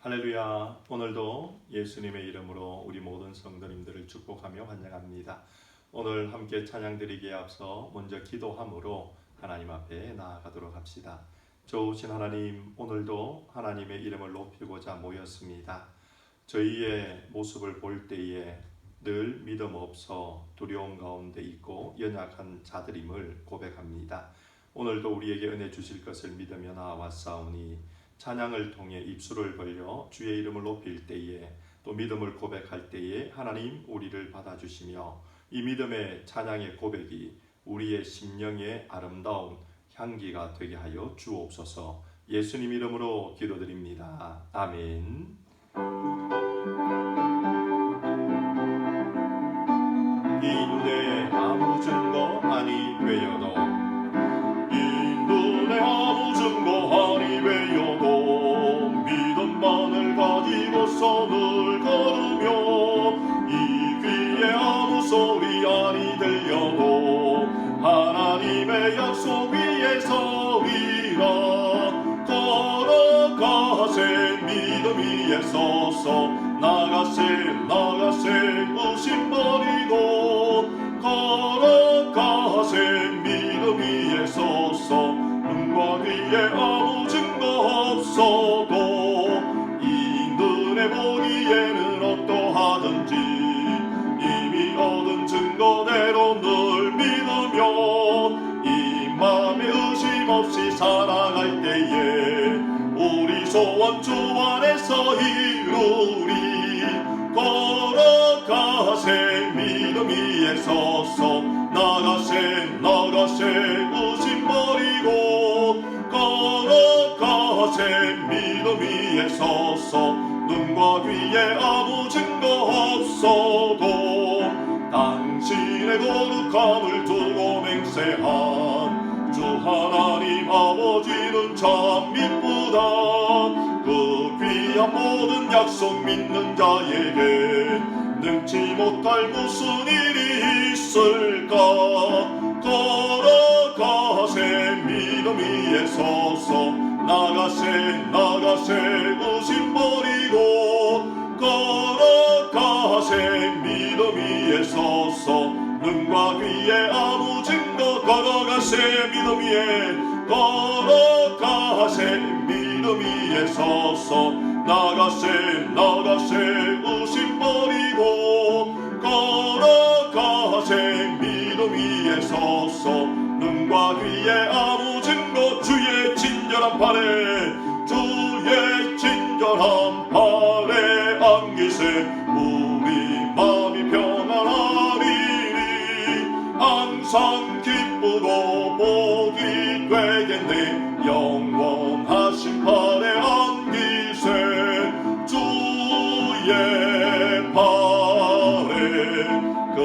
할렐루야. 오늘도 예수님의 이름으로 우리 모든 성도님들을 축복하며 환영합니다. 오늘 함께 찬양드리기에 앞서 먼저 기도함으로 하나님 앞에 나아가도록 합시다. 좋으신 하나님, 오늘도 하나님의 이름을 높이고자 모였습니다. 저희의 모습을 볼 때에 늘 믿음 없어 두려움 가운데 있고 연약한 자들임을 고백합니다. 오늘도 우리에게 은혜 주실 것을 믿으며 나아왔사오니 찬양을 통해 입술을 벌려 주의 이름을 높일 때에 또 믿음을 고백할 때에 하나님 우리를 받아주시며 이 믿음의 찬양의 고백이 우리의 심령의 아름다운 향기가 되게 하여 주옵소서. 예수님 이름으로 기도드립니다. 아멘. 이 눈에 아무 증거 아니 되어도 아무 증거 아니 되어도 믿음만을 가지고서 늘 걸으며 이 귀에 아무 소리 아니 들려도 하나님의 약속 위에 서리라. 걸어가세 믿음 위에 서서 나가세 의심 버리고 걸어가세 믿음 위에 서서 눈과 귀에 아무 증거 없어도 이 눈에 보기에는 어떠하든지 이미 얻은 증거대로 늘 믿으며 이 맘에 의심 없이 살아갈 때에 우리 소원 주 안에서 이루리. 걸어가세 믿음 위에 서서 나가세 의심 버리고 걸어가세 믿음 위에 서서 눈과 귀에 아무 증거 없어도 당신의 거룩함을 두고 맹세한 주 하나님 아버지는 참 미쁘다. 그 귀한 모든 약속 믿는 자에게 능치 못할 무슨 일이 있을까. 걸어가세 믿음 위에 서서 나가세 의심 버리고 걸어가세 믿음 위에 서서 눈과 귀에 아무 증거 걸어가세 믿음 위에 걸어가세 믿음 위에 서서 나가세 의심 버리고 걸어가세 믿음 위에 서서 눈과 귀에 아무 증거 주의 친절한 팔에 안기세 우리 마음이 평안하리니 항상 기쁘고 복이 되겠네. 영원하신 팔에 안기세 주의 팔에 그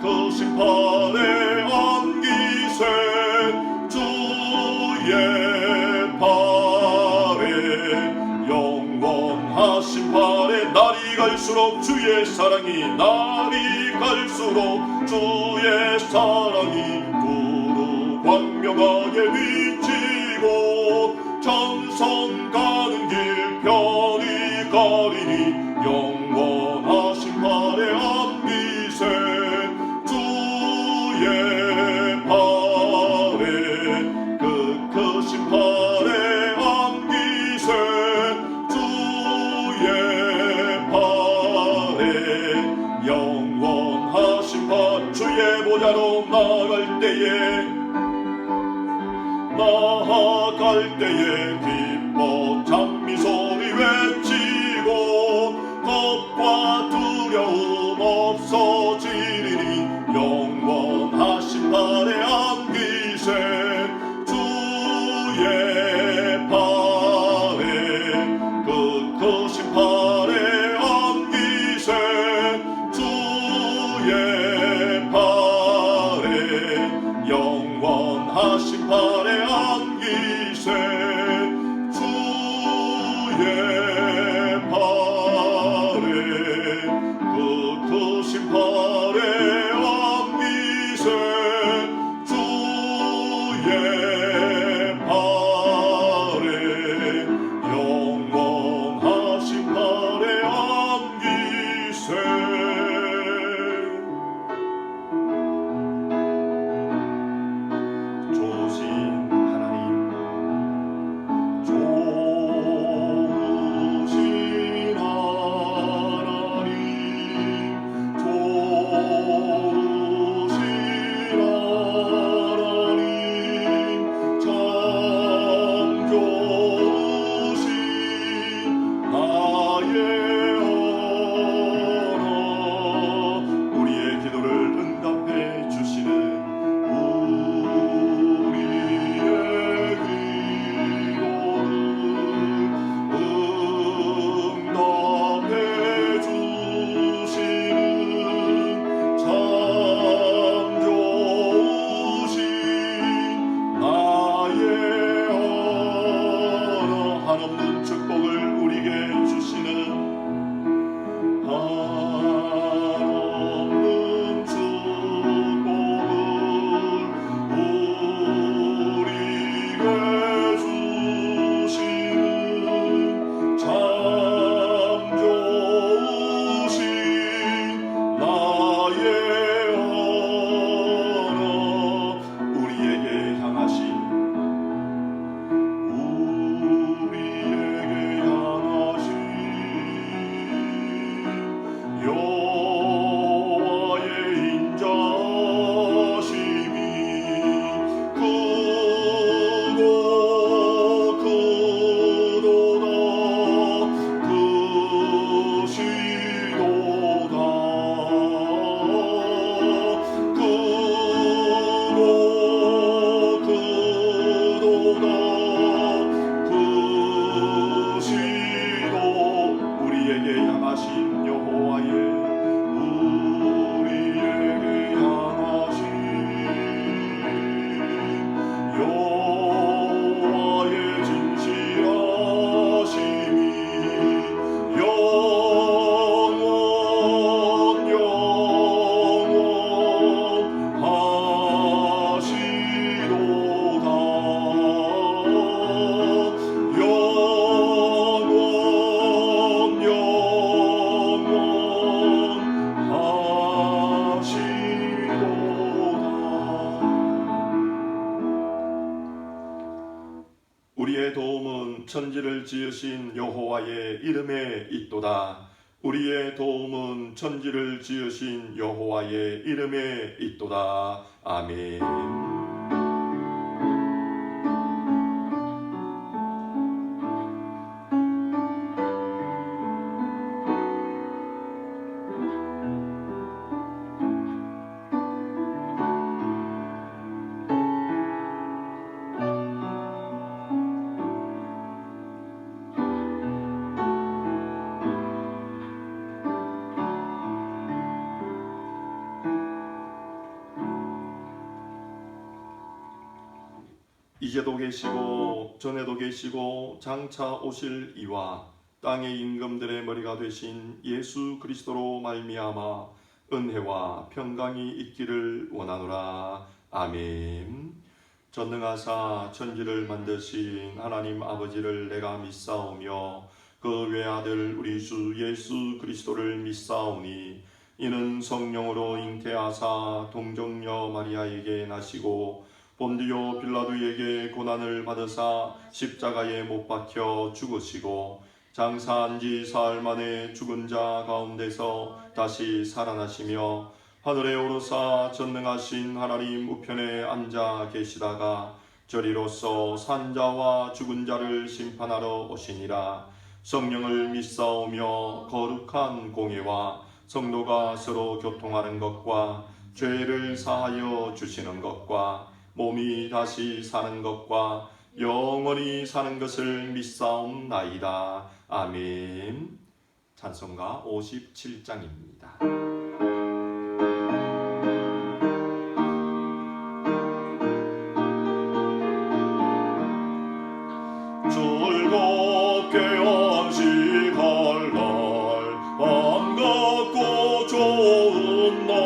크신 팔에 안기세 주의 팔에 영원하신 팔에 날이 갈수록 주의 사랑이 날이 갈수록 주의 사랑이 두루 광명하게 비치고 천성 가는 길 편히 가리니 영원하신 팔에 안기세 주의 팔에 그 크신 팔에 안기세 주의 팔에 영원하신 팔 주의 보좌로 나아갈 때에 기뻐 찬미 소리 외치고 겁과 두려움 없어지리니 영원하신 팔에 안기세 주의 팔에 그 크신 팔에 안기세 주의 팔에 영원하신 팔에 안기세 주의 팔에 그 크신 팔에 안기세 주의 팔에 영원하신 우리의 도움은 천지를 지으신 여호와의 이름에 있도다. 우리의 도움은 천지를 지으신 여호와의 이름에 있도다. 아멘. 이제도 계시고 전에도 계시고 장차 오실 이와 땅의 임금들의 머리가 되신 예수 그리스도로 말미암아 은혜와 평강이 있기를 원하노라. 아멘. 전능하사 천지를 만드신 하나님 아버지를 내가 믿사오며 그 외아들 우리 주 예수 그리스도를 믿사오니 이는 성령으로 잉태하사 동정녀 마리아에게 나시고 본디오 빌라도에게 고난을 받으사 십자가에 못 박혀 죽으시고 장사한 지 사흘 만에 죽은 자 가운데서 다시 살아나시며 하늘에 오르사 전능하신 하나님 우편에 앉아 계시다가 저리로서 산자와 죽은 자를 심판하러 오시니라. 성령을 믿사오며 거룩한 공예와 성도가 서로 교통하는 것과 죄를 사하여 주시는 것과 몸이 다시 사는 것과 영원히 사는 것을 믿사옵나이다. 아멘. 찬송가 57장입니다. 즐겁게 안식할 날 반갑고 좋은 날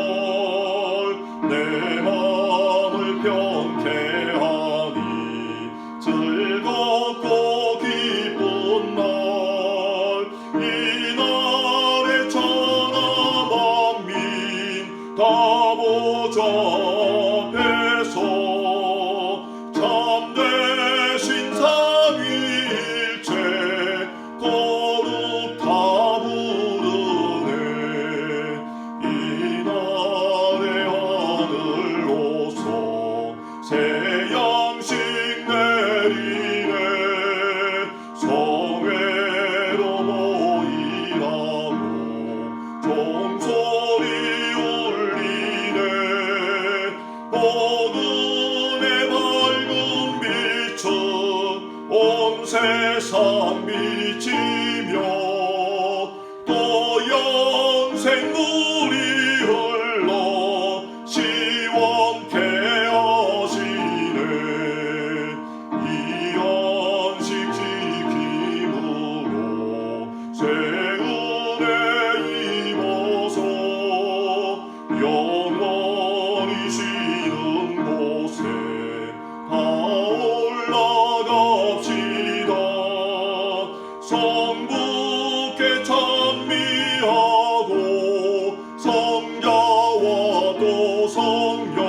내 마음을 평쾌하니 즐겁고 기쁜 날 이 날에 천하만 생물이 흘러 시원케 하시네. 이 안식 지킴으로 새 은혜 입어서 영원히 쉬는 곳에 다 올라갑시다. 성부께 찬미하고 성자와 또 성령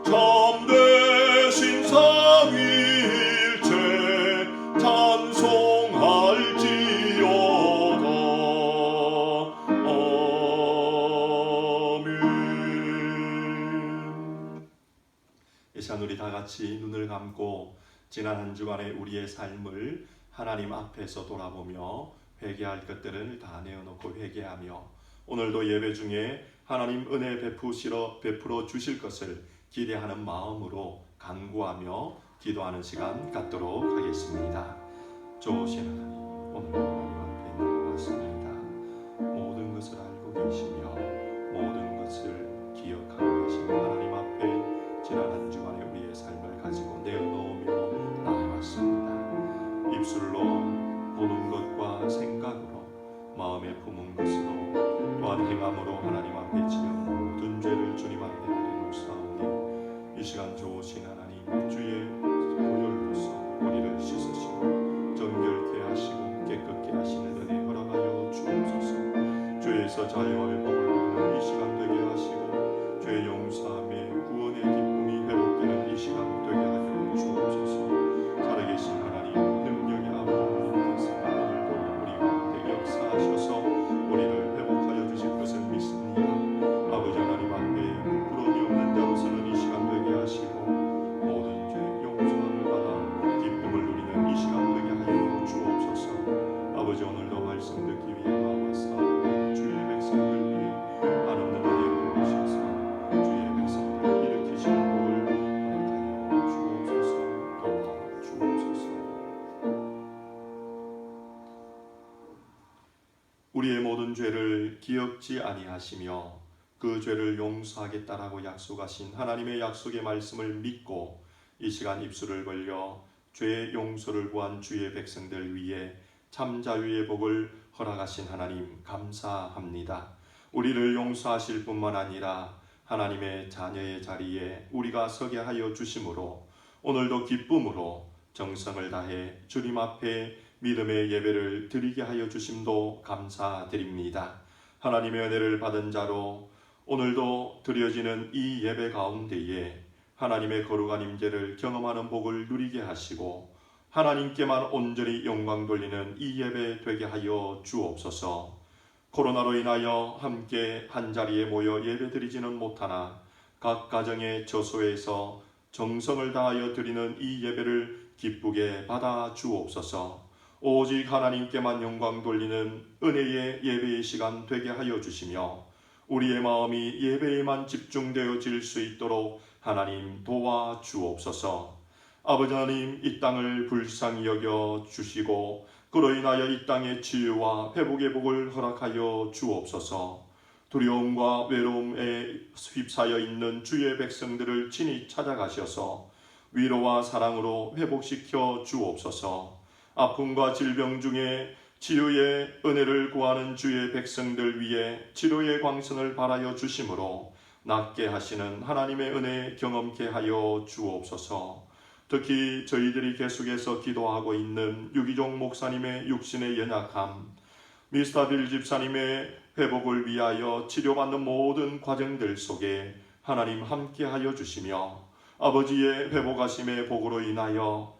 참되신 삼위일체 찬송할지어다. 아멘. 이 시간 우리 다 같이 눈을 감고 지난 한 주간의 우리의 삶을 하나님 앞에서 돌아보며 회개할 것들을 다 내어놓고 회개하며 오늘도 예배 중에 하나님 은혜 베풀어 주실 것을 기대하는 마음으로 간구하며 기도하는 시간 갖도록 하겠습니다. 좋으신 하나님, 오늘 하나님 앞에 나왔습니다. 모든 것을 알고 계시며 모든 것을 기억하고 계시며 하나님 앞에 지난 한 주간의 우리의 삶을 가지고 내어놓으며 나아왔습니다. 입술로 보는 것과 생각으로 마음에 품은 것으로 또한 행함으로 하나님 앞에 지은 모든 죄를 주님 앞에 내놓사오니 이 시간 좋으신 하나님 주의 보혈로서 우리를 씻으시고 정결케 하시고 깨끗게 하시는 은혜 허락하여 주옵소서. 죄에서 자유함의 복을 누리는 이 시간 되게 하시고 죄 용서함의 구원의 기쁨이 회복되는 이 시간 되게 하여 주옵소서. 살아계신 하나님 능력의 아버지께서 오늘도 우리 가운데 역사하셔서 우리를 회복하여 주실 것을 믿습니다. 아버지 하나님 앞에 부끄러움이 없는 자로서는 이 시간 되게 하시고 모든 죄 용서함을 받아 기쁨을 누리는 이 시간 되게 하여 주옵소서. 아버지 오늘도 말씀 듣기 위해 나와서 주의 백성들 위해 한없는 은혜를 주셔서 주의 백성들 일으키시는 복을 허락하여 주옵소서. 도와주옵소서. 우리의 모든 죄를 기억지 아니하시며 그 죄를 용서하겠다라고 약속하신 하나님의 약속의 말씀을 믿고 이 시간 입술을 벌려 죄의 용서를 구한 주의 백성들 위해 참 자유의 복을 허락하신 하나님 감사합니다. 우리를 용서하실 뿐만 아니라 하나님의 자녀의 자리에 우리가 서게 하여 주심으로 오늘도 기쁨으로 정성을 다해 주님 앞에 믿음의 예배를 드리게 하여 주심도 감사드립니다. 하나님의 은혜를 받은 자로 오늘도 드려지는 이 예배 가운데에 하나님의 거룩한 임재를 경험하는 복을 누리게 하시고 하나님께만 온전히 영광 돌리는 이 예배 되게 하여 주옵소서. 코로나로 인하여 함께 한자리에 모여 예배드리지는 못하나 각 가정의 저소에서 정성을 다하여 드리는 이 예배를 기쁘게 받아 주옵소서. 오직 하나님께만 영광 돌리는 은혜의 예배의 시간 되게 하여 주시며 우리의 마음이 예배에만 집중되어질 수 있도록 하나님 도와 주옵소서. 아버지 하나님, 이 땅을 불쌍히 여겨 주시고 그로 인하여 이 땅의 치유와 회복의 복을 허락하여 주옵소서. 두려움과 외로움에 휩싸여 있는 주의 백성들을 친히 찾아가셔서 위로와 사랑으로 회복시켜 주옵소서. 아픔과 질병 중에 치유의 은혜를 구하는 주의 백성들 위해 치료의 광선을 발하여 주심으로 낫게 하시는 하나님의 은혜 경험케 하여 주옵소서. 특히 저희들이 계속해서 기도하고 있는 유기종 목사님의 육신의 연약함, 미스터빌 집사님의 회복을 위하여 치료받는 모든 과정들 속에 하나님 함께하여 주시며 아버지의 회복하심의 복으로 인하여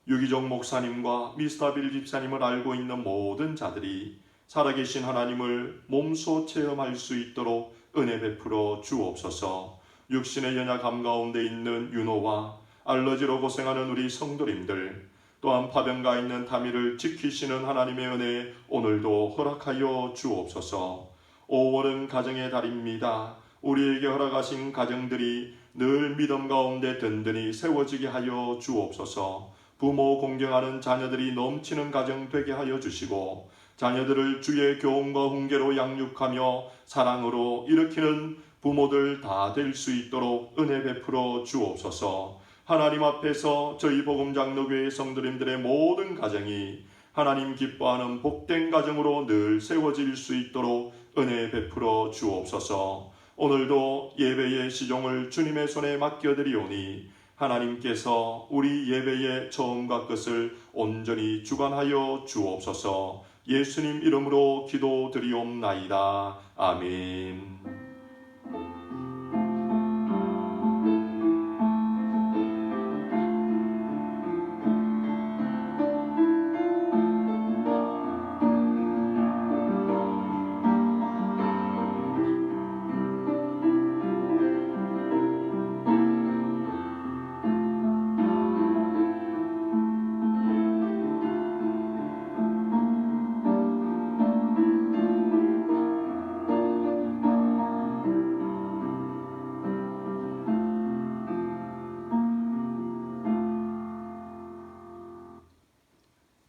유기종 목사님과 미스터빌 집사님을 알고 있는 모든 자들이 살아계신 하나님을 몸소 체험할 수 있도록 은혜 베풀어 주옵소서. 육신의 연약함 가운데 있는 윤호와 알러지로 고생하는 우리 성도님들, 또한 파병가 있는 타미를 지키시는 하나님의 은혜 오늘도 허락하여 주옵소서. 5월은 가정의 달입니다. 우리에게 허락하신 가정들이 늘 믿음 가운데 든든히 세워지게 하여 주옵소서. 부모 공경하는 자녀들이 넘치는 가정 되게 하여 주시고 자녀들을 주의 교훈과 훈계로 양육하며 사랑으로 일으키는 부모들 다 될 수 있도록 은혜 베풀어 주옵소서. 하나님 앞에서 저희 복음장로교회 성도님들의 모든 가정이 하나님 기뻐하는 복된 가정으로 늘 세워질 수 있도록 은혜 베풀어 주옵소서. 오늘도 예배의 시종을 주님의 손에 맡겨드리오니 하나님께서 우리 예배의 처음과 끝을 온전히 주관하여 주옵소서. 예수님 이름으로 기도드리옵나이다. 아멘.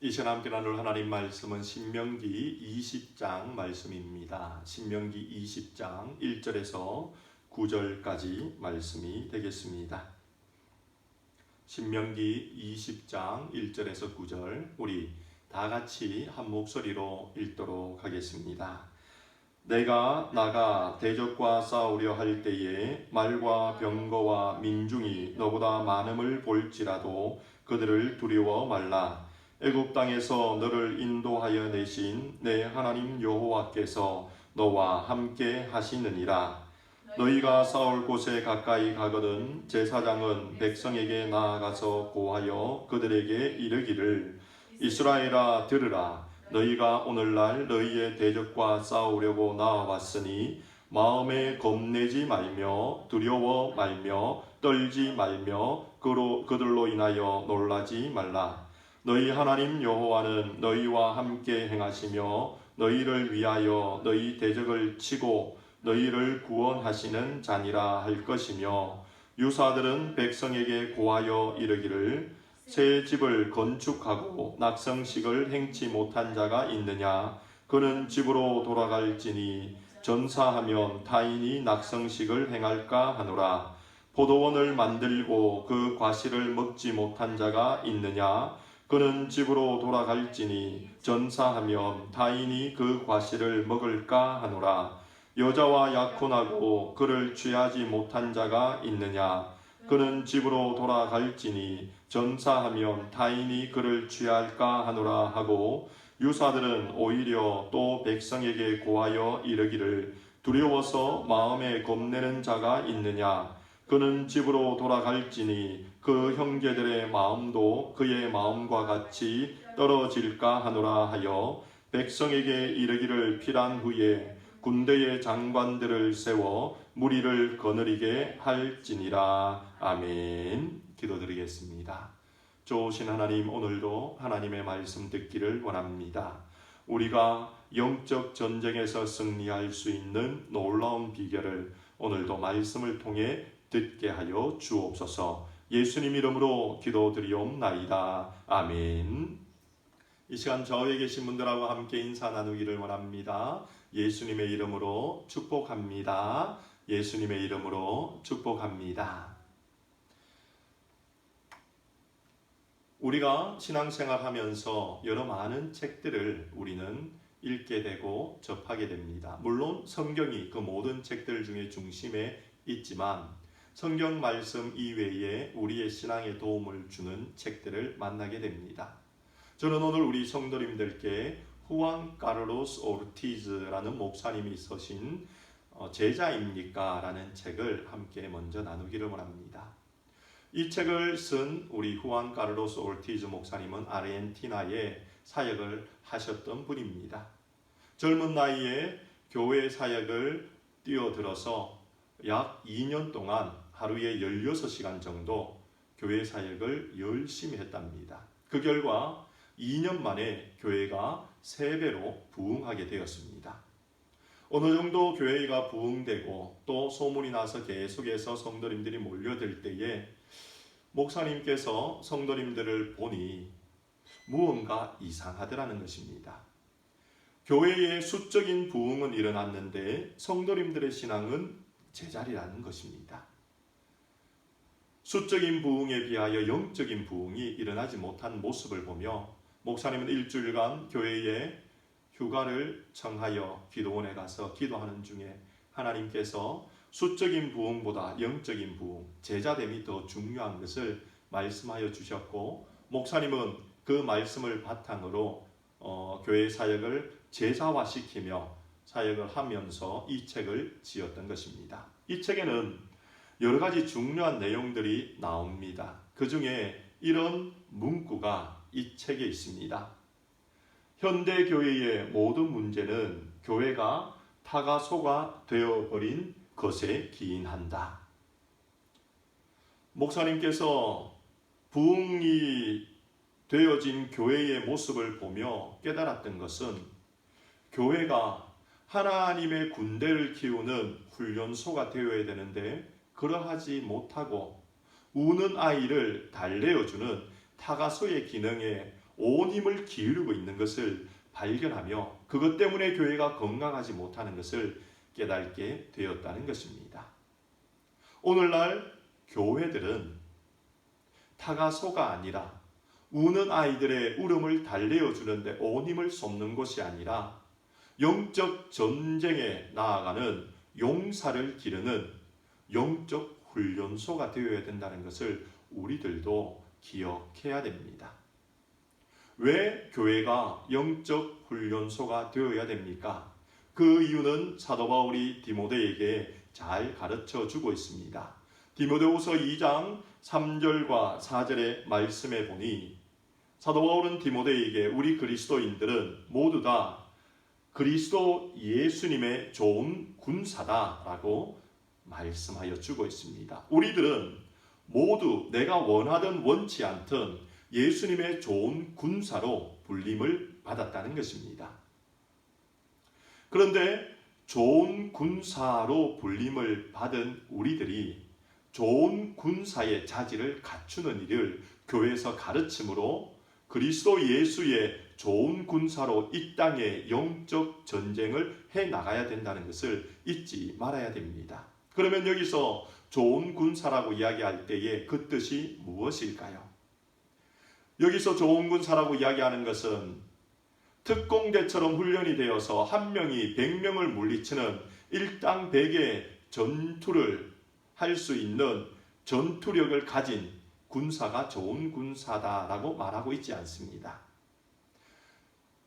이 시간 함께 나눌 하나님 말씀은 신명기 20장 말씀입니다. 신명기 20장 1절에서 9절까지 말씀이 되겠습니다. 신명기 20장 1절에서 9절 우리 다 같이 한 목소리로 읽도록 하겠습니다. 내가 나가 대적과 싸우려 할 때에 말과 병거와 민중이 너보다 많음을 볼지라도 그들을 두려워 말라. 애굽 땅에서 너를 인도하여 내신 내 하나님 여호와께서 너와 함께 하시느니라. 너희가 싸울 곳에 가까이 가거든 제사장은 백성에게 나아가서 고하여 그들에게 이르기를 이스라엘아 들으라. 너희가 오늘날 너희의 대적과 싸우려고 나와봤으니 마음에 겁내지 말며 두려워 말며 떨지 말며 그들로 인하여 놀라지 말라. 너희 하나님 여호와는 너희와 함께 행하시며 너희를 위하여 너희 대적을 치고 너희를 구원하시는 자니라 할 것이며 유사들은 백성에게 고하여 이르기를 새 집을 건축하고 낙성식을 행치 못한 자가 있느냐. 그는 집으로 돌아갈지니 전사하면 타인이 낙성식을 행할까 하노라. 포도원을 만들고 그 과실을 먹지 못한 자가 있느냐. 그는 집으로 돌아갈지니 전사하면 타인이 그 과실을 먹을까 하노라. 여자와 약혼하고 그를 취하지 못한 자가 있느냐. 그는 집으로 돌아갈지니 전사하면 타인이 그를 취할까 하노라 하고 유사들은 오히려 또 백성에게 고하여 이르기를 두려워서 마음에 겁내는 자가 있느냐. 그는 집으로 돌아갈지니 그 형제들의 마음도 그의 마음과 같이 떨어질까 하노라 하여 백성에게 이르기를 필한 후에 군대의 장관들을 세워 무리를 거느리게 할지니라. 아멘. 기도드리겠습니다. 좋으신 하나님, 오늘도 하나님의 말씀 듣기를 원합니다. 우리가 영적 전쟁에서 승리할 수 있는 놀라운 비결을 오늘도 말씀을 통해 듣게 하여 주옵소서. 예수님 이름으로 기도드리옵나이다. 아멘. 이 시간 저에 계신 분들하고 함께 인사 나누기를 원합니다. 예수님의 이름으로 축복합니다. 예수님의 이름으로 축복합니다. 우리가 신앙생활 하면서 여러 많은 책들을 우리는 읽게 되고 접하게 됩니다. 물론 성경이 그 모든 책들 중에 중심에 있지만 성경 말씀 이외에 우리의 신앙에 도움을 주는 책들을 만나게 됩니다. 저는 오늘 우리 성도님들께 후안 카를로스 오르티즈라는 목사님이 쓰신 제자입니까? 라는 책을 함께 먼저 나누기를 원합니다. 이 책을 쓴 우리 후안 카를로스 오르티즈 목사님은 아르헨티나에 사역을 하셨던 분입니다. 젊은 나이에 교회 사역을 뛰어들어서 약 2년 동안 하루에 16시간 정도 교회 사역을 열심히 했답니다. 그 결과 2년 만에 교회가 3배로 부흥하게 되었습니다. 어느 정도 교회가 부흥되고 또 소문이 나서 계속해서 성도님들이 몰려들 때에 목사님께서 성도님들을 보니 무언가 이상하더라는 것입니다. 교회의 수적인 부흥은 일어났는데 성도님들의 신앙은 제자리라는 것입니다. 수적인 부흥에 비하여 영적인 부흥이 일어나지 못한 모습을 보며 목사님은 일주일간 교회에 휴가를 청하여 기도원에 가서 기도하는 중에 하나님께서 수적인 부흥보다 영적인 부흥, 제자됨이 더 중요한 것을 말씀하여 주셨고, 목사님은 그 말씀을 바탕으로 교회 사역을 제사화시키며 사역을 하면서 이 책을 지었던 것입니다. 이 책에는 여러 가지 중요한 내용들이 나옵니다. 그 중에 이런 문구가 이 책에 있습니다. 현대 교회의 모든 문제는 교회가 타가소가 되어버린 것에 기인한다. 목사님께서 부흥이 되어진 교회의 모습을 보며 깨달았던 것은 교회가 하나님의 군대를 키우는 훈련소가 되어야 되는데 그러하지 못하고 우는 아이를 달래어주는 타가소의 기능에 온 힘을 기울이고 있는 것을 발견하며 그것 때문에 교회가 건강하지 못하는 것을 깨닫게 되었다는 것입니다. 오늘날 교회들은 타가소가 아니라 우는 아이들의 울음을 달래어주는데 온 힘을 쏟는 것이 아니라 영적 전쟁에 나아가는 용사를 기르는 영적 훈련소가 되어야 된다는 것을 우리들도 기억해야 됩니다. 왜 교회가 영적 훈련소가 되어야 됩니까? 그 이유는 사도 바울이 디모데에게 잘 가르쳐 주고 있습니다. 디모데후서 2장 3절과 4절의 말씀에 보니 사도 바울은 디모데에게 우리 그리스도인들은 모두 다 그리스도 예수님의 좋은 군사다라고 말씀하여 주고 있습니다. 우리들은 모두 내가 원하든 원치 않든 예수님의 좋은 군사로 불림을 받았다는 것입니다. 그런데 좋은 군사로 불림을 받은 우리들이 좋은 군사의 자질을 갖추는 일을 교회에서 가르침으로 그리스도 예수의 좋은 군사로 이 땅의 영적 전쟁을 해나가야 된다는 것을 잊지 말아야 됩니다. 그러면 여기서 좋은 군사라고 이야기할 때의 그 뜻이 무엇일까요? 여기서 좋은 군사라고 이야기하는 것은 특공대처럼 훈련이 되어서 한 명이 100명을 물리치는 일당백의 전투를 할 수 있는 전투력을 가진 군사가 좋은 군사다라고 말하고 있지 않습니다.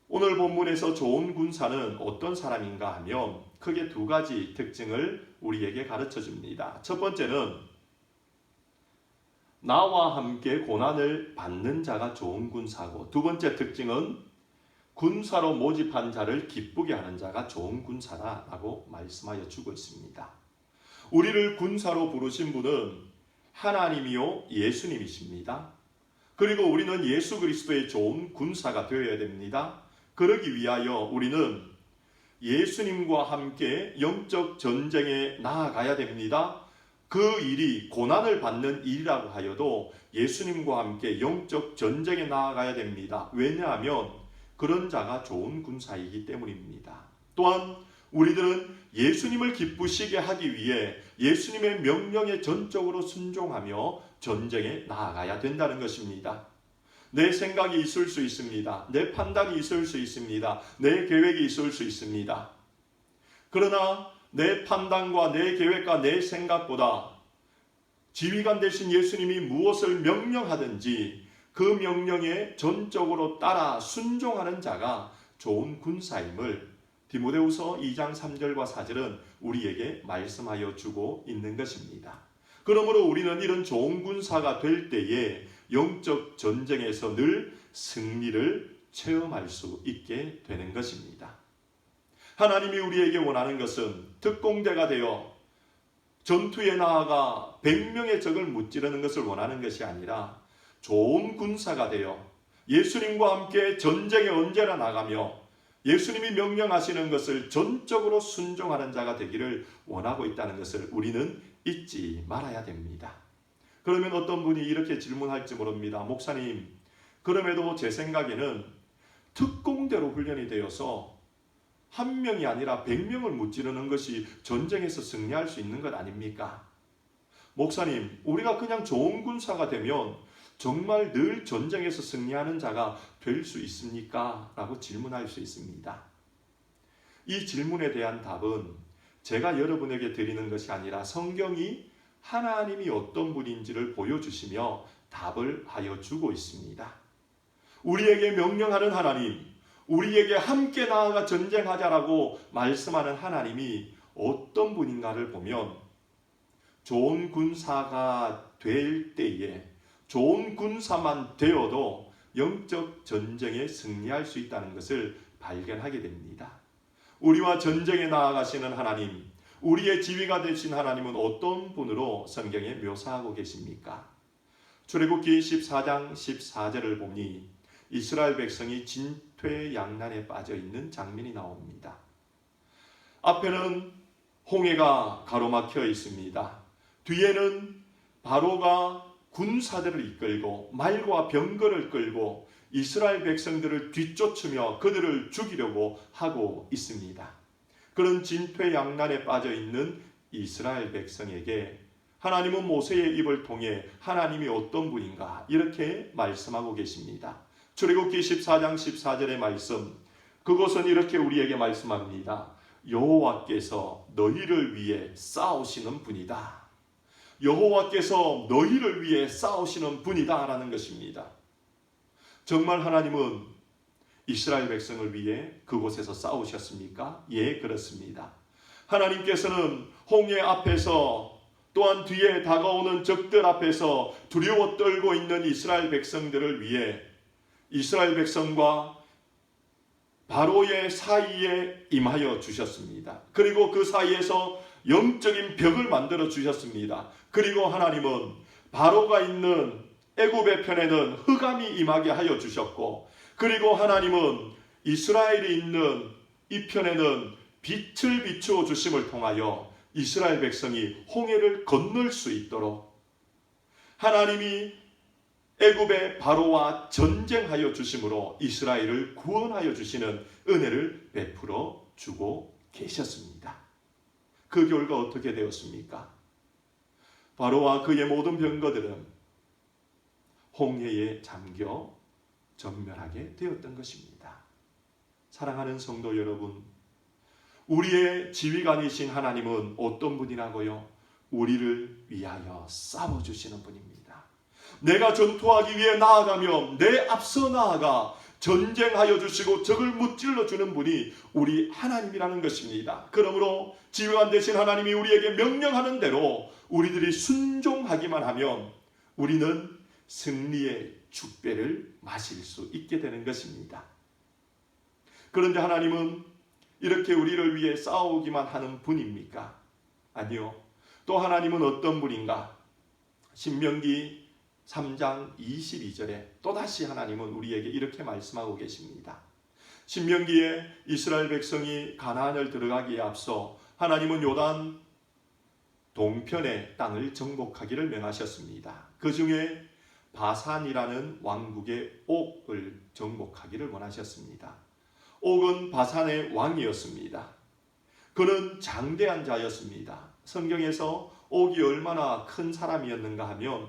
오늘 본문에서 좋은 군사는 어떤 사람인가 하면 크게 두 가지 특징을 우리에게 가르쳐 줍니다. 첫 번째는 나와 함께 고난을 받는 자가 좋은 군사고, 두 번째 특징은 군사로 모집한 자를 기쁘게 하는 자가 좋은 군사다라고 말씀하여 주고 있습니다. 우리를 군사로 부르신 분은 하나님이요 예수님이십니다. 그리고 우리는 예수 그리스도의 좋은 군사가 되어야 됩니다. 그러기 위하여 우리는 예수님과 함께 영적 전쟁에 나아가야 됩니다. 그 일이 고난을 받는 일이라고 하여도 예수님과 함께 영적 전쟁에 나아가야 됩니다. 왜냐하면 그런 자가 좋은 군사이기 때문입니다. 또한 우리들은 예수님을 기쁘시게 하기 위해 예수님의 명령에 전적으로 순종하며 전쟁에 나아가야 된다는 것입니다. 내 생각이 있을 수 있습니다. 내 판단이 있을 수 있습니다. 내 계획이 있을 수 있습니다. 그러나 내 판단과 내 계획과 내 생각보다 지휘관 되신 예수님이 무엇을 명령하든지 그 명령에 전적으로 따라 순종하는 자가 좋은 군사임을 디모데후서 2장 3절과 4절은 우리에게 말씀하여 주고 있는 것입니다. 그러므로 우리는 이런 좋은 군사가 될 때에 영적 전쟁에서 늘 승리를 체험할 수 있게 되는 것입니다. 하나님이 우리에게 원하는 것은 특공대가 되어 전투에 나아가 100명의 적을 무찌르는 것을 원하는 것이 아니라 좋은 군사가 되어 예수님과 함께 전쟁에 언제나 나가며 예수님이 명령하시는 것을 전적으로 순종하는 자가 되기를 원하고 있다는 것을 우리는 잊지 말아야 됩니다. 그러면 어떤 분이 이렇게 질문할지 모릅니다. 목사님, 그럼에도 제 생각에는 특공대로 훈련이 되어서 한 명이 아니라 100명을 무찌르는 것이 전쟁에서 승리할 수 있는 것 아닙니까? 목사님, 우리가 그냥 좋은 군사가 되면 정말 늘 전쟁에서 승리하는 자가 될 수 있습니까? 라고 질문할 수 있습니다. 이 질문에 대한 답은 제가 여러분에게 드리는 것이 아니라 성경이 하나님이 어떤 분인지를 보여주시며 답을 하여 주고 있습니다. 우리에게 명령하는 하나님, 우리에게 함께 나아가 전쟁하자라고 말씀하는 하나님이 어떤 분인가를 보면 좋은 군사가 될 때에 좋은 군사만 되어도 영적 전쟁에 승리할 수 있다는 것을 발견하게 됩니다. 우리와 전쟁에 나아가시는 하나님, 우리의 지휘가 되신 하나님은 어떤 분으로 성경에 묘사하고 계십니까? 출애굽기 14장 14절을 보니 이스라엘 백성이 진퇴양난에 빠져 있는 장면이 나옵니다. 앞에는 홍해가 가로막혀 있습니다. 뒤에는 바로가 군사들을 이끌고 말과 병거를 끌고 이스라엘 백성들을 뒤쫓으며 그들을 죽이려고 하고 있습니다. 그런 진퇴양난에 빠져 있는 이스라엘 백성에게 하나님은 모세의 입을 통해 하나님이 어떤 분인가 이렇게 말씀하고 계십니다. 출애굽기 14장 14절의 말씀, 그것은 이렇게 우리에게 말씀합니다. 여호와께서 너희를 위해 싸우시는 분이다. 여호와께서 너희를 위해 싸우시는 분이다 라는 것입니다. 정말 하나님은 이스라엘 백성을 위해 그곳에서 싸우셨습니까? 예, 그렇습니다. 하나님께서는 홍해 앞에서 또한 뒤에 다가오는 적들 앞에서 두려워 떨고 있는 이스라엘 백성들을 위해 이스라엘 백성과 바로의 사이에 임하여 주셨습니다. 그리고 그 사이에서 영적인 벽을 만들어 주셨습니다. 그리고 하나님은 바로가 있는 애굽의 편에는 흑암이 임하게 하여 주셨고, 그리고 하나님은 이스라엘이 있는 이 편에는 빛을 비추어 주심을 통하여 이스라엘 백성이 홍해를 건널 수 있도록 하나님이 애굽의 바로와 전쟁하여 주심으로 이스라엘을 구원하여 주시는 은혜를 베풀어 주고 계셨습니다. 그 결과 어떻게 되었습니까? 바로와 그의 모든 병거들은 홍해에 잠겨 전멸하게 되었던 것입니다. 사랑하는 성도 여러분, 우리의 지휘관이신 하나님은 어떤 분이라고요? 우리를 위하여 싸워주시는 분입니다. 내가 전투하기 위해 나아가면 내 앞서 나아가 전쟁하여 주시고 적을 무찔러 주는 분이 우리 하나님이라는 것입니다. 그러므로 지휘관 되신 하나님이 우리에게 명령하는 대로 우리들이 순종하기만 하면 우리는 승리의 축배를 마실 수 있게 되는 것입니다. 그런데 하나님은 이렇게 우리를 위해 싸우기만 하는 분입니까? 아니요. 또 하나님은 어떤 분인가? 신명기 3장 22절에 또다시 하나님은 우리에게 이렇게 말씀하고 계십니다. 신명기에 이스라엘 백성이 가나안을 들어가기에 앞서 하나님은 요단 동편의 땅을 정복하기를 명하셨습니다. 그 중에 바산이라는 왕국의 옥을 정복하기를 원하셨습니다. 옥은 바산의 왕이었습니다. 그는 장대한 자였습니다. 성경에서 옥이 얼마나 큰 사람이었는가 하면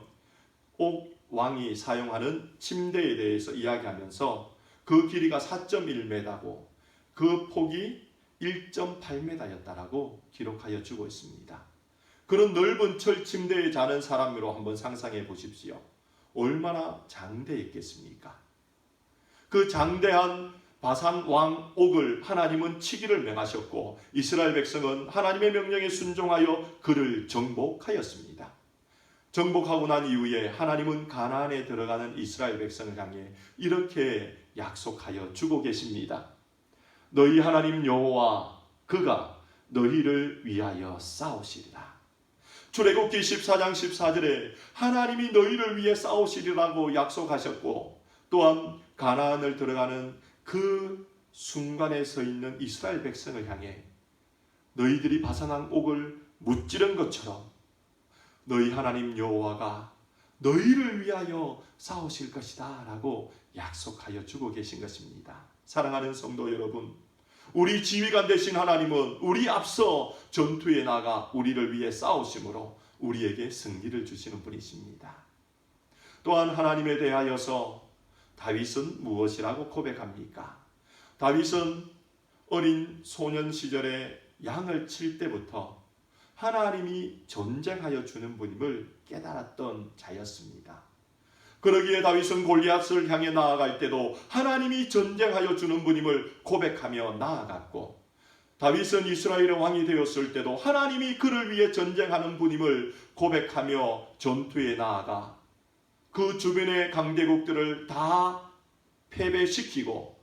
옥 왕이 사용하는 침대에 대해서 이야기하면서 그 길이가 4.1m고 그 폭이 1.8m였다라고 기록하여 주고 있습니다. 그런 넓은 철 침대에 자는 사람으로 한번 상상해 보십시오. 얼마나 장대했겠습니까? 그 장대한 바산 왕 옥을 하나님은 치기를 명하셨고 이스라엘 백성은 하나님의 명령에 순종하여 그를 정복하였습니다. 정복하고 난 이후에 하나님은 가나안에 들어가는 이스라엘 백성을 향해 이렇게 약속하여 주고 계십니다. 너희 하나님 여호와 그가 너희를 위하여 싸우시리라. 출애굽기 14장 14절에 하나님이 너희를 위해 싸우시리라고 약속하셨고 또한 가나안을 들어가는 그 순간에 서 있는 이스라엘 백성을 향해 너희들이 바산한 옥을 무찌른 것처럼 너희 하나님 여호와가 너희를 위하여 싸우실 것이다 라고 약속하여 주고 계신 것입니다. 사랑하는 성도 여러분, 우리 지휘관 되신 하나님은 우리 앞서 전투에 나가 우리를 위해 싸우심으로 우리에게 승리를 주시는 분이십니다. 또한 하나님에 대하여서 다윗은 무엇이라고 고백합니까? 다윗은 어린 소년 시절에 양을 칠 때부터 하나님이 전쟁하여 주는 분임을 깨달았던 자였습니다. 그러기에 다윗은 골리앗을 향해 나아갈 때도 하나님이 전쟁하여 주는 분임을 고백하며 나아갔고, 다윗은 이스라엘의 왕이 되었을 때도 하나님이 그를 위해 전쟁하는 분임을 고백하며 전투에 나아가 그 주변의 강대국들을 다 패배시키고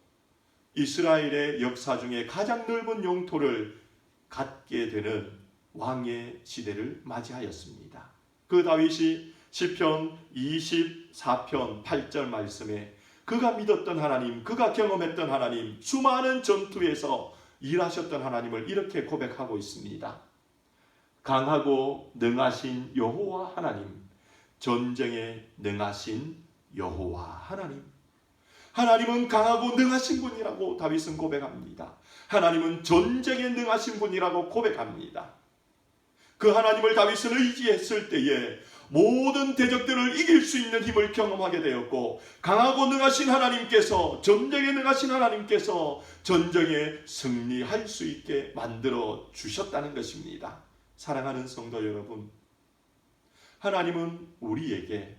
이스라엘의 역사 중에 가장 넓은 영토를 갖게 되는 왕의 시대를 맞이하였습니다. 그 다윗이 시편 24편 8절 말씀에 그가 믿었던 하나님, 그가 경험했던 하나님, 수많은 전투에서 일하셨던 하나님을 이렇게 고백하고 있습니다. 강하고 능하신 여호와 하나님, 전쟁에 능하신 여호와 하나님. 하나님은 강하고 능하신 분이라고 다윗은 고백합니다. 하나님은 전쟁에 능하신 분이라고 고백합니다. 그 하나님을 다윗은 의지했을 때에 모든 대적들을 이길 수 있는 힘을 경험하게 되었고, 강하고 능하신 하나님께서, 전쟁에 능하신 하나님께서 전쟁에 승리할 수 있게 만들어 주셨다는 것입니다. 사랑하는 성도 여러분, 하나님은 우리에게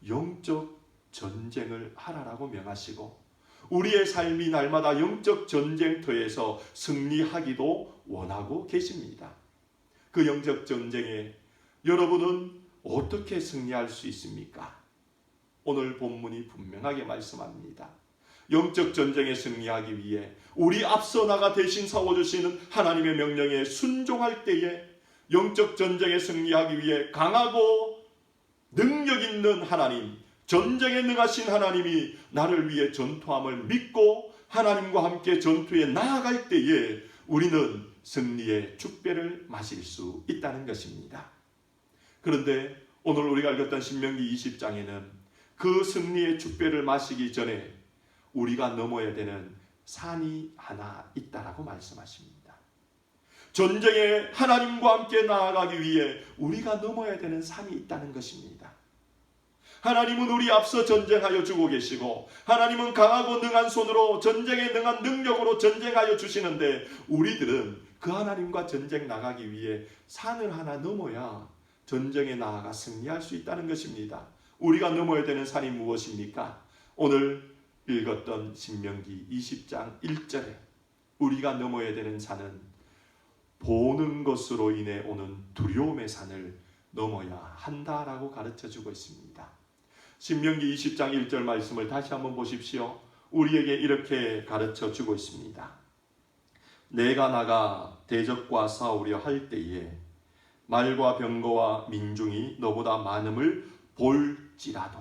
영적 전쟁을 하라라고 명하시고 우리의 삶이 날마다 영적 전쟁터에서 승리하기도 원하고 계십니다. 그 영적 전쟁에 여러분은 어떻게 승리할 수 있습니까? 오늘 본문이 분명하게 말씀합니다. 영적 전쟁에 승리하기 위해 우리 앞서 나가 대신 싸워주시는 하나님의 명령에 순종할 때에 영적 전쟁에 승리하기 위해 강하고 능력 있는 하나님, 전쟁에 능하신 하나님이 나를 위해 전투함을 믿고 하나님과 함께 전투에 나아갈 때에 우리는 승리의 축배를 마실 수 있다는 것입니다. 그런데 오늘 우리가 읽었던 신명기 20장에는 그 승리의 축배를 마시기 전에 우리가 넘어야 되는 산이 하나 있다라고 말씀하십니다. 전쟁에 하나님과 함께 나아가기 위해 우리가 넘어야 되는 산이 있다는 것입니다. 하나님은 우리 앞서 전쟁하여 주고 계시고 하나님은 강하고 능한 손으로 전쟁에 능한 능력으로 전쟁하여 주시는데 우리들은 그 하나님과 전쟁 나가기 위해 산을 하나 넘어야 전쟁에 나아가 승리할 수 있다는 것입니다. 우리가 넘어야 되는 산이 무엇입니까? 오늘 읽었던 신명기 20장 1절에 우리가 넘어야 되는 산은 보는 것으로 인해 오는 두려움의 산을 넘어야 한다라고 가르쳐주고 있습니다. 신명기 20장 1절 말씀을 다시 한번 보십시오. 우리에게 이렇게 가르쳐주고 있습니다. 내가 나가 대적과 싸우려 할 때에 말과 병거와 민중이 너보다 많음을 볼지라도.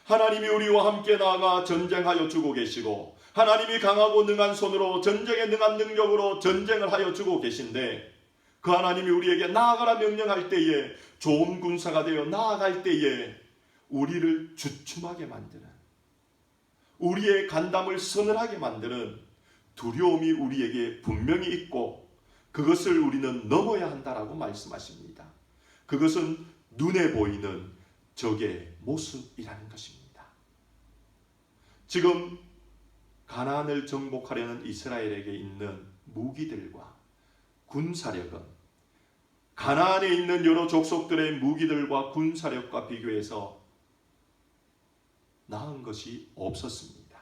하나님이 우리와 함께 나아가 전쟁하여 주고 계시고 하나님이 강하고 능한 손으로 전쟁에 능한 능력으로 전쟁을 하여 주고 계신데 그 하나님이 우리에게 나아가라 명령할 때에 좋은 군사가 되어 나아갈 때에 우리를 주춤하게 만드는 우리의 간담을 서늘하게 만드는 두려움이 우리에게 분명히 있고 그것을 우리는 넘어야 한다라고 말씀하십니다. 그것은 눈에 보이는 적의 모습이라는 것입니다. 지금 가나안을 정복하려는 이스라엘에게 있는 무기들과 군사력은 가나안에 있는 여러 족속들의 무기들과 군사력과 비교해서 나은 것이 없었습니다.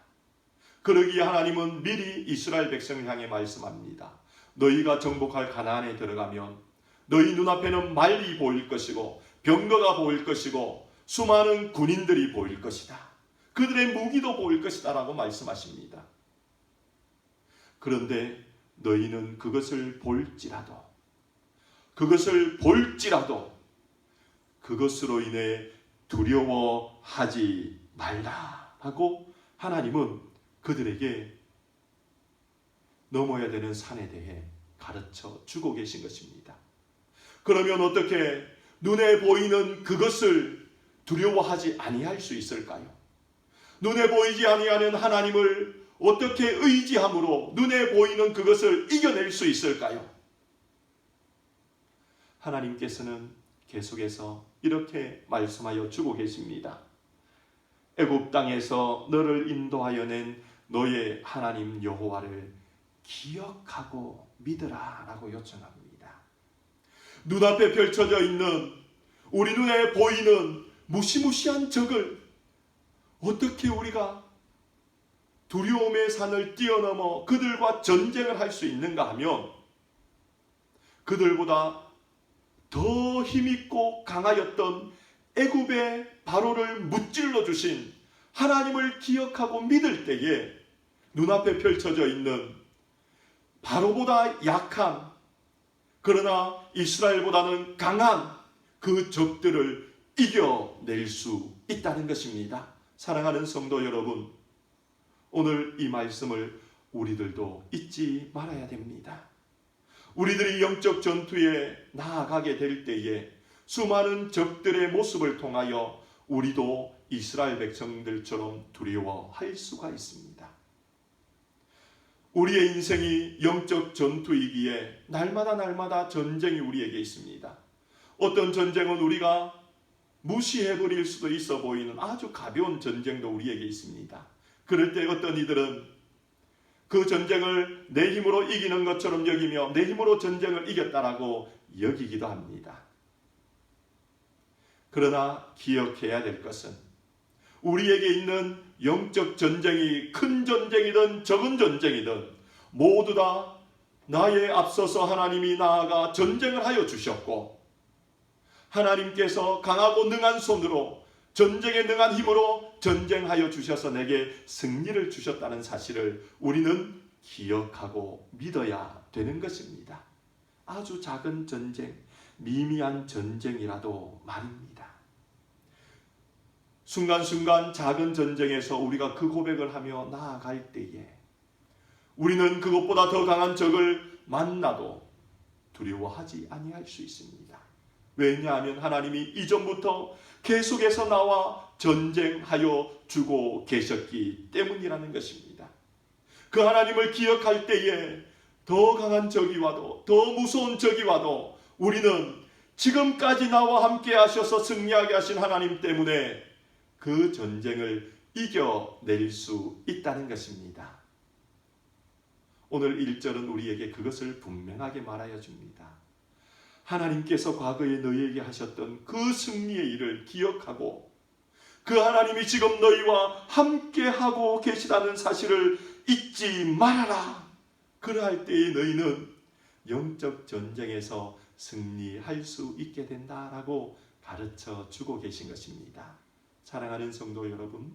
그러기에 하나님은 미리 이스라엘 백성을 향해 말씀합니다. 너희가 정복할 가나안에 들어가면 너희 눈앞에는 말이 보일 것이고 병거가 보일 것이고 수많은 군인들이 보일 것이다. 그들의 무기도 보일 것이다 라고 말씀하십니다. 그런데 너희는 그것을 볼지라도 그것으로 인해 두려워하지 말라 하고 하나님은 그들에게 넘어야 되는 산에 대해 가르쳐 주고 계신 것입니다. 그러면 어떻게 눈에 보이는 그것을 두려워하지 아니할 수 있을까요? 눈에 보이지 아니하는 하나님을 어떻게 의지함으로 눈에 보이는 그것을 이겨낼 수 있을까요? 하나님께서는 계속해서 이렇게 말씀하여 주고 계십니다. 애굽 땅에서 너를 인도하여 낸 너의 하나님 여호와를 기억하고 믿으라 라고 요청합니다. 눈앞에 펼쳐져 있는 우리 눈에 보이는 무시무시한 적을 어떻게 우리가 두려움의 산을 뛰어넘어 그들과 전쟁을 할 수 있는가 하면 그들보다 더 힘있고 강하였던 애굽의 바로를 무찔러 주신 하나님을 기억하고 믿을 때에 눈앞에 펼쳐져 있는 바로보다 약한 그러나 이스라엘보다는 강한 그 적들을 이겨낼 수 있다는 것입니다. 사랑하는 성도 여러분, 오늘 이 말씀을 우리들도 잊지 말아야 됩니다. 우리들이 영적 전투에 나아가게 될 때에 수많은 적들의 모습을 통하여 우리도 이스라엘 백성들처럼 두려워할 수가 있습니다. 우리의 인생이 영적 전투이기에 날마다 전쟁이 우리에게 있습니다. 어떤 전쟁은 우리가 무시해버릴 수도 있어 보이는 아주 가벼운 전쟁도 우리에게 있습니다. 그럴 때 어떤 이들은 그 전쟁을 내 힘으로 이기는 것처럼 여기며 내 힘으로 전쟁을 이겼다라고 여기기도 합니다. 그러나 기억해야 될 것은 우리에게 있는 영적 전쟁이 큰 전쟁이든 적은 전쟁이든 모두 다 나에 앞서서 하나님이 나아가 전쟁을 하여 주셨고 하나님께서 강하고 능한 손으로 전쟁에 능한 힘으로 전쟁하여 주셔서 내게 승리를 주셨다는 사실을 우리는 기억하고 믿어야 되는 것입니다. 아주 작은 전쟁, 미미한 전쟁이라도 말입니다. 순간순간 작은 전쟁에서 우리가 그 고백을 하며 나아갈 때에 우리는 그것보다 더 강한 적을 만나도 두려워하지 아니할 수 있습니다. 왜냐하면 하나님이 이전부터 계속해서 나와 전쟁하여 주고 계셨기 때문이라는 것입니다. 그 하나님을 기억할 때에 더 강한 적이 와도 더 무서운 적이 와도 우리는 지금까지 나와 함께 하셔서 승리하게 하신 하나님 때문에 그 전쟁을 이겨낼 수 있다는 것입니다. 오늘 1절은 우리에게 그것을 분명하게 말하여 줍니다. 하나님께서 과거에 너희에게 하셨던 그 승리의 일을 기억하고 그 하나님이 지금 너희와 함께하고 계시다는 사실을 잊지 말아라. 그러할 때에 너희는 영적 전쟁에서 승리할 수 있게 된다라고 가르쳐 주고 계신 것입니다. 사랑하는 성도 여러분,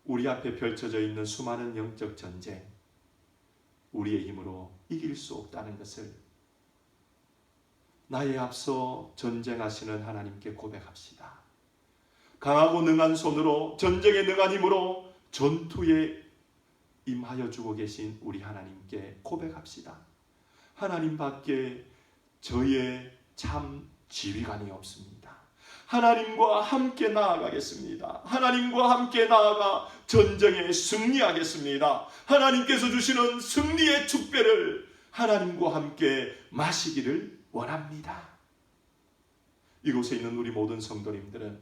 우리 앞에 펼쳐져 있는 수많은 영적 전쟁, 우리의 힘으로 이길 수 없다는 것을 나에 앞서 전쟁하시는 하나님께 고백합시다. 강하고 능한 손으로 전쟁에 능한 힘으로 전투에 임하여 주고 계신 우리 하나님께 고백합시다. 하나님 밖에 저의 참 지휘관이 없습니다. 하나님과 함께 나아가겠습니다. 하나님과 함께 나아가 전쟁에 승리하겠습니다. 하나님께서 주시는 승리의 축배를 하나님과 함께 마시기를 원합니다. 이곳에 있는 우리 모든 성도님들은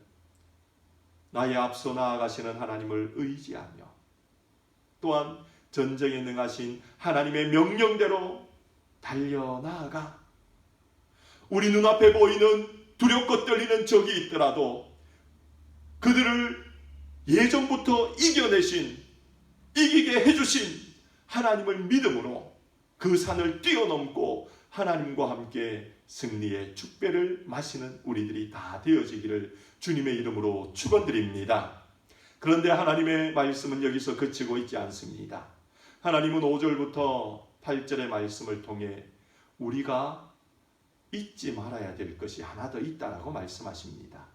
나의 앞서 나아가시는 하나님을 의지하며 또한 전쟁에 능하신 하나님의 명령대로 달려나아가 우리 눈앞에 보이는 두렵고 떨리는 적이 있더라도 그들을 예전부터 이기게 해주신 하나님을 믿음으로 그 산을 뛰어넘고 하나님과 함께 승리의 축배를 마시는 우리들이 다 되어지기를 주님의 이름으로 축원드립니다. 그런데 하나님의 말씀은 여기서 그치고 있지 않습니다. 하나님은 5절부터 8절의 말씀을 통해 우리가 잊지 말아야 될 것이 하나 더 있다라고 말씀하십니다.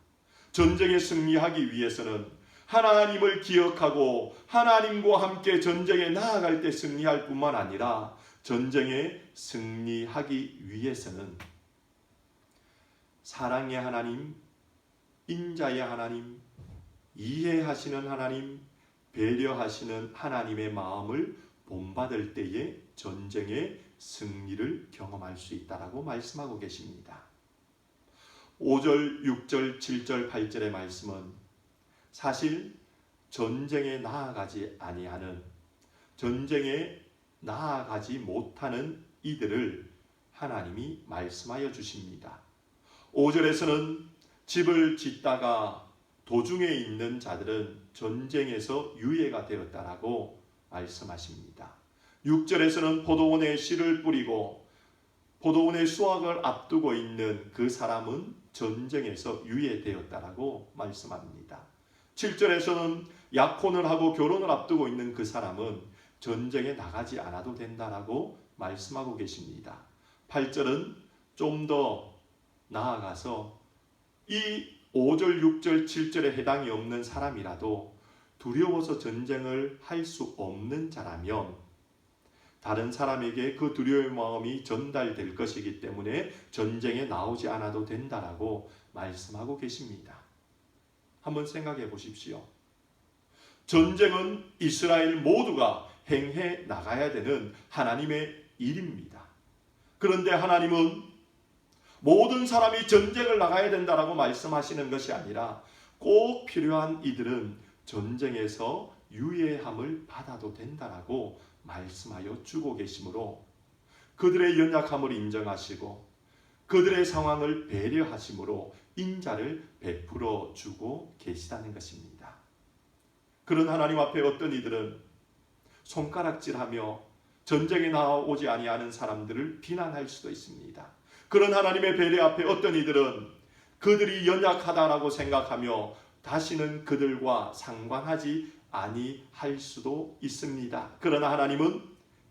전쟁에 승리하기 위해서는 하나님을 기억하고 하나님과 함께 전쟁에 나아갈 때 승리할 뿐만 아니라 전쟁에 승리하기 위해서는 사랑의 하나님, 인자의 하나님, 이해하시는 하나님, 배려하시는 하나님의 마음을 본받을 때에 전쟁의 승리를 경험할 수 있다라고 말씀하고 계십니다. 5절, 6절, 7절, 8절의 말씀은 사실 전쟁에 나아가지 아니하는, 전쟁에 나아가지 못하는 이들을 하나님이 말씀하여 주십니다. 5절에서는 집을 짓다가 도중에 있는 자들은 전쟁에서 유예가 되었다라고 말씀하십니다. 6절에서는 포도원에 씨를 뿌리고 포도원의 수확을 앞두고 있는 그 사람은 전쟁에서 유예되었다라고 말씀합니다. 7절에서는 약혼을 하고 결혼을 앞두고 있는 그 사람은 전쟁에 나가지 않아도 된다라고 말씀하고 계십니다. 8절은 좀 더 나아가서 이 5절, 6절, 7절에 해당이 없는 사람이라도 두려워서 전쟁을 할 수 없는 자라면 다른 사람에게 그 두려움의 마음이 전달될 것이기 때문에 전쟁에 나오지 않아도 된다라고 말씀하고 계십니다. 한번 생각해 보십시오. 전쟁은 이스라엘 모두가 행해 나가야 되는 하나님의 일입니다. 그런데 하나님은 모든 사람이 전쟁을 나가야 된다라고 말씀하시는 것이 아니라 꼭 필요한 이들은 전쟁에서 유예함을 받아도 된다라고 말씀하여 주고 계시므로 그들의 연약함을 인정하시고 그들의 상황을 배려하심으로 인자를 베풀어 주고 계시다는 것입니다. 그런 하나님 앞에 어떤 이들은 손가락질하며 전쟁에 나오지 아니하는 사람들을 비난할 수도 있습니다. 그런 하나님의 배려 앞에 어떤 이들은 그들이 연약하다라고 생각하며 다시는 그들과 상관하지 아니할 수도 있습니다. 그러나 하나님은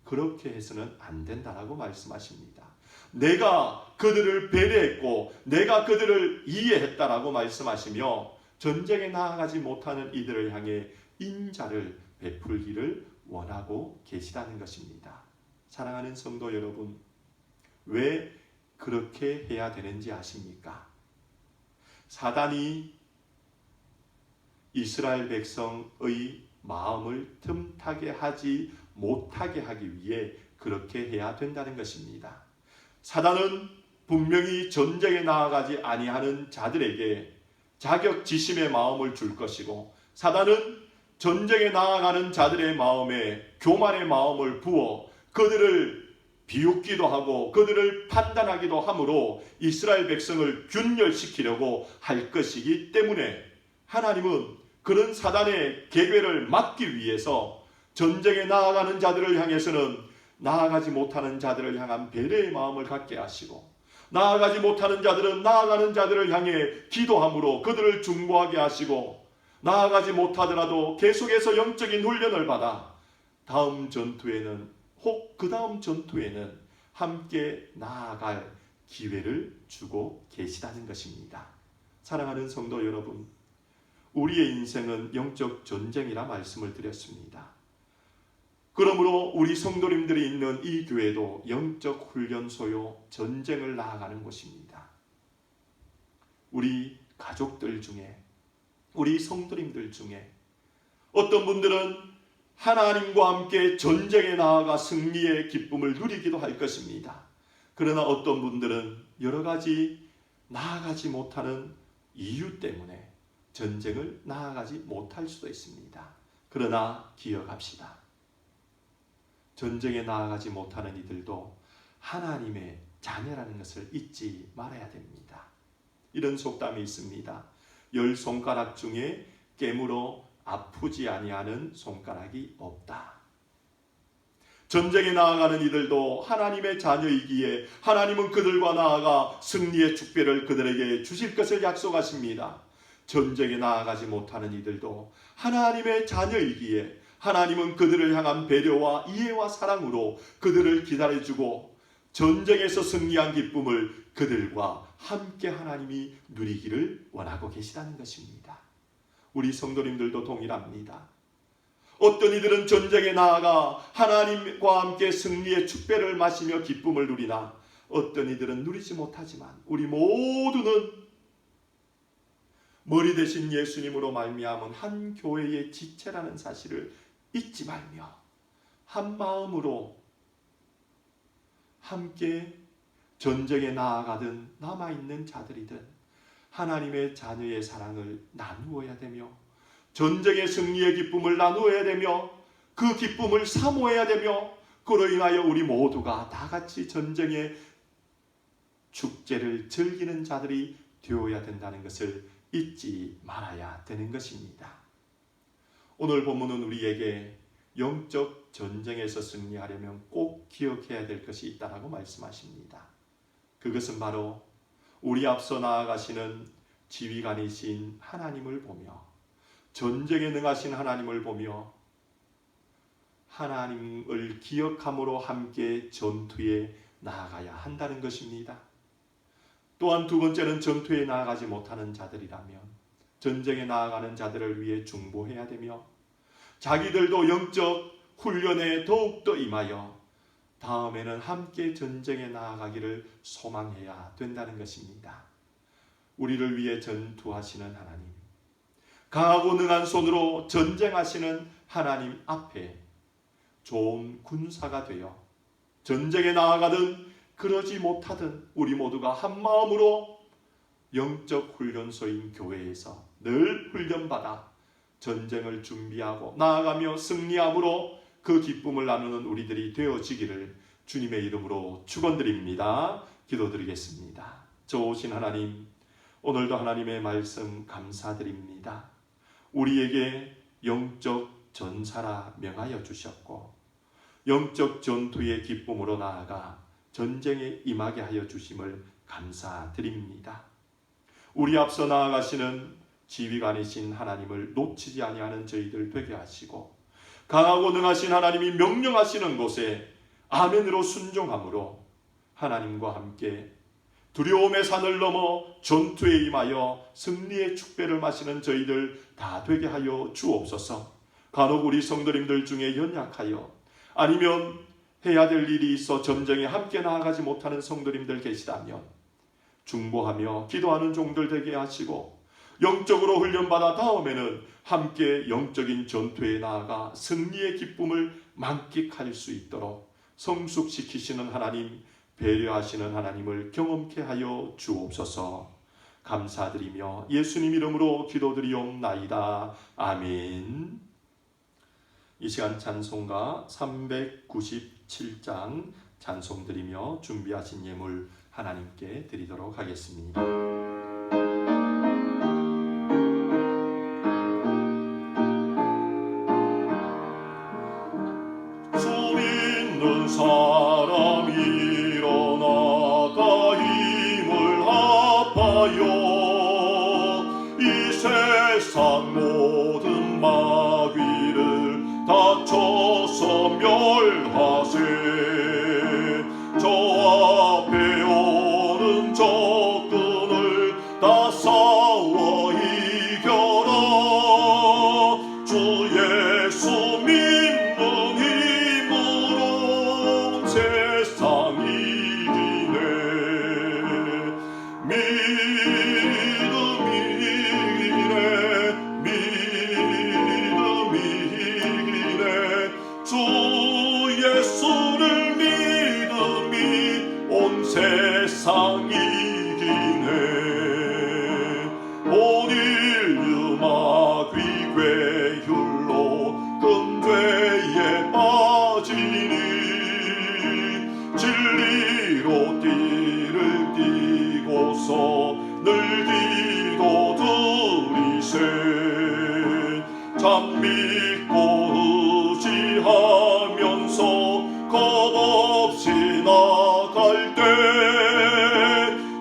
그렇게 해서는 안 된다라고 말씀하십니다. 내가 그들을 배려했고 내가 그들을 이해했다라고 말씀하시며 전쟁에 나아가지 못하는 이들을 향해 인자를 베풀기를 원하고 계시다는 것입니다. 사랑하는 성도 여러분, 왜 그렇게 해야 되는지 아십니까? 사단이 이스라엘 백성의 마음을 틈타게 하지 못하게 하기 위해 그렇게 해야 된다는 것입니다. 사단은 분명히 전쟁에 나아가지 아니하는 자들에게 자격지심의 마음을 줄 것이고 사단은 전쟁에 나아가는 자들의 마음에 교만의 마음을 부어 그들을 비웃기도 하고 그들을 판단하기도 하므로 이스라엘 백성을 균열시키려고 할 것이기 때문에 하나님은 그런 사단의 계획을 막기 위해서 전쟁에 나아가는 자들을 향해서는 나아가지 못하는 자들을 향한 배려의 마음을 갖게 하시고 나아가지 못하는 자들은 나아가는 자들을 향해 기도함으로 그들을 중보하게 하시고 나아가지 못하더라도 계속해서 영적인 훈련을 받아 다음 전투에는 혹 그 다음 전투에는 함께 나아갈 기회를 주고 계시다는 것입니다. 사랑하는 성도 여러분, 우리의 인생은 영적 전쟁이라 말씀을 드렸습니다. 그러므로 우리 성도님들이 있는 이 교회도 영적 훈련소요 전쟁을 나아가는 곳입니다. 우리 가족들 중에 우리 성도님들 중에 어떤 분들은 하나님과 함께 전쟁에 나아가 승리의 기쁨을 누리기도 할 것입니다. 그러나 어떤 분들은 여러 가지 나아가지 못하는 이유 때문에 전쟁을 나아가지 못할 수도 있습니다. 그러나 기억합시다. 전쟁에 나아가지 못하는 이들도 하나님의 자녀라는 것을 잊지 말아야 됩니다. 이런 속담이 있습니다. 10손가락 중에 깨물어 아프지 아니하는 손가락이 없다. 전쟁에 나아가는 이들도 하나님의 자녀이기에 하나님은 그들과 나아가 승리의 축배를 그들에게 주실 것을 약속하십니다. 전쟁에 나아가지 못하는 이들도 하나님의 자녀이기에 하나님은 그들을 향한 배려와 이해와 사랑으로 그들을 기다려주고 전쟁에서 승리한 기쁨을 그들과 함께 하나님이 누리기를 원하고 계시다는 것입니다. 우리 성도님들도 동일합니다. 어떤 이들은 전쟁에 나아가 하나님과 함께 승리의 축배를 마시며 기쁨을 누리나 어떤 이들은 누리지 못하지만 우리 모두는 머리 대신 예수님으로 말미암은 한 교회의 지체라는 사실을 잊지 말며 한 마음으로 함께 전쟁에 나아가든 남아있는 자들이든 하나님의 자녀의 사랑을 나누어야 되며 전쟁의 승리의 기쁨을 나누어야 되며 그 기쁨을 사모해야 되며 그로 인하여 우리 모두가 다 같이 전쟁의 축제를 즐기는 자들이 되어야 된다는 것을 잊지 말아야 되는 것입니다. 오늘 본문은 우리에게 영적 전쟁에서 승리하려면 꼭 기억해야 될 것이 있다라고 말씀하십니다. 그것은 바로 우리 앞서 나아가시는 지휘관이신 하나님을 보며 전쟁에 능하신 하나님을 보며 하나님을 기억함으로 함께 전투에 나아가야 한다는 것입니다. 또한 두 번째는 전투에 나아가지 못하는 자들이라면 전쟁에 나아가는 자들을 위해 중보해야 되며 자기들도 영적 훈련에 더욱더 임하여 다음에는 함께 전쟁에 나아가기를 소망해야 된다는 것입니다. 우리를 위해 전투하시는 하나님, 강하고 능한 손으로 전쟁하시는 하나님 앞에 좋은 군사가 되어 전쟁에 나아가든 그러지 못하든 우리 모두가 한 마음으로 영적 훈련소인 교회에서 늘 훈련받아 전쟁을 준비하고 나아가며 승리함으로 그 기쁨을 나누는 우리들이 되어지기를 주님의 이름으로 축원드립니다. 기도드리겠습니다. 좋으신 하나님, 오늘도 하나님의 말씀 감사드립니다. 우리에게 영적 전사라 명하여 주셨고 영적 전투의 기쁨으로 나아가 전쟁에 임하게 하여 주심을 감사드립니다. 우리 앞서 나아가시는 지휘관이신 하나님을 놓치지 아니하는 저희들 되게 하시고 강하고 능하신 하나님이 명령하시는 곳에 아멘으로 순종함으로 하나님과 함께 두려움의 산을 넘어 전투에 임하여 승리의 축배를 마시는 저희들 다 되게 하여 주옵소서. 간혹 우리 성도님들 중에 연약하여 아니면 해야 될 일이 있어 전쟁에 함께 나아가지 못하는 성도님들 계시다면 중보하며 기도하는 종들 되게 하시고 영적으로 훈련받아 다음에는 함께 영적인 전투에 나아가 승리의 기쁨을 만끽할 수 있도록 성숙시키시는 하나님, 배려하시는 하나님을 경험케 하여 주옵소서. 감사드리며 예수님 이름으로 기도드리옵나이다. 아멘. 이 시간 찬송가 397장 찬송드리며 준비하신 예물 하나님께 드리도록 하겠습니다. 주 믿는 사람 일어나다 힘을 합하여 이 세상 모든 마귀를 다쳐서 멸하세. 저 앞에 오는 적군을 다 싸워 이겨라. 주 예수 믿는 힘으로 세상 이기네. 주 예수를 믿음이 온 세상 이기네. 오늘 유마귀 괴율로 금괴에 빠지니 진리로 띠를 띠고서 늘 기도드리세. 참 믿고 의지하면서 겁없이 나갈 때